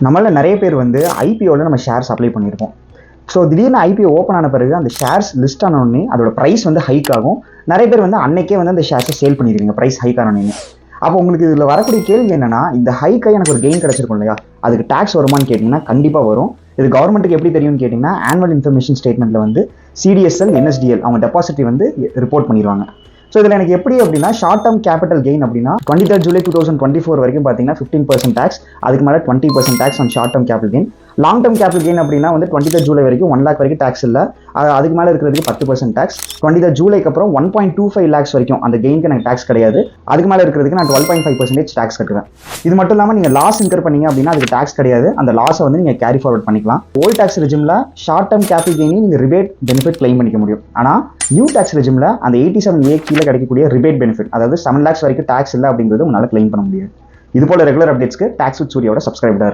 நம்மள நிறைய பேர் வந்து ஐபிஓவில் நம்ம ஷேர்ஸ் அப்ளை பண்ணியிருப்போம். ஸோ திடீர்னு ஐபிஓ ஓப்பன் ஆன பிறகு அந்த ஷேர்ஸ் லிஸ்ட் ஆனோடனே அதோட ப்ரைஸ் வந்து ஹைக் ஆகும். நிறைய பேர் வந்து அன்னைக்கே வந்து அந்த ஷேர்ஸை சேல் பண்ணிடுவீங்க ப்ரைஸ் ஹைக் ஆனோடனே. அப்போ உங்களுக்கு இதில் வரக்கூடிய கேள்வி என்னன்னா, இந்த ஹைக்காக எனக்கு ஒரு கெயின் கிடைச்சிருக்கும் இல்லையா, அதுக்கு டேக்ஸ் வருமானு கேட்டிங்கன்னா கண்டிப்பாக வரும். இது கவர்மெண்ட்டுக்கு எப்படி தெரியும்னு கேட்டிங்கன்னா, ஆனுவல் இன்ஃபர்மேஷன் ஸ்டேட்மெண்ட்டில் வந்து சிடிஎஸ்எல் என்எஸ்டிஎல் அவங்க டெபாசிட்டி வந்து ரிப்போர்ட் பண்ணிடுவாங்க. ஸோ இதில் எனக்கு எப்படி அப்படின்னா, ஷார்ட் டேர்ம் கேபிட்டல் கெயின் அப்படின்னா 23 ஜூலை 2024 வரைக்கும் பார்த்தீங்கன்னா 15% டேக்ஸ், அதுக்கு மேலே 20% tax on short term capital gain. Long term capital gain அப்படின்னா வந்து 23 ஜூலை வரைக்கும் 1 lakh வரைக்கும் டேக்ஸ் இல்லை, அதுக்கு மேலே இருக்கிறதுக்கு 10% டேக்ஸ். 23 ஜூலைக்கு அப்புறம் 1.25 lakhs வரைக்கும் அந்த கெயினுக்கு எனக்கு டேக்ஸ் கிடையாது, அதுக்கு மேலே இருக்கிறதுக்கு நான் 12.5% டேக்ஸ் கட்டுவேன். இது மட்டும் இல்லாமல் நீங்கள் லாஸ் இன்கர் பண்ணீங்க அப்படின்னா அதுக்கு டேக்ஸ் கிடையாது, அந்த லாஸை வந்து நீங்கள் கேரி ஃபார்வர்ட் பண்ணிக்கலாம். ஓல்ட் டேக்ஸ் ரெஜிமில் ஷார்ட் டேர்ம் கேபிட்டல் கெயினை நீங்கள் ரிபேட் பெனிஃபிட் கிளைம் பண்ணிக்க முடியும். ஆனால் நியூ டேக்ஸ் ரெஜிமில் அந்த 87A கீழே கிடைக்கக்கூடிய ரிபேட் பெனிஃபிட், அதாவது 7 lakhs வரைக்கும் டேக்ஸ் இல்லை அப்படிங்கிறது உங்களால் கிளைம் பண்ண முடியாது. இது போல ரெகுலர் அப்டேட்ஸ்க்கு டாக்ஸ் வித் சூர்யாவோட சப்ஸ்கிரைப் தான்.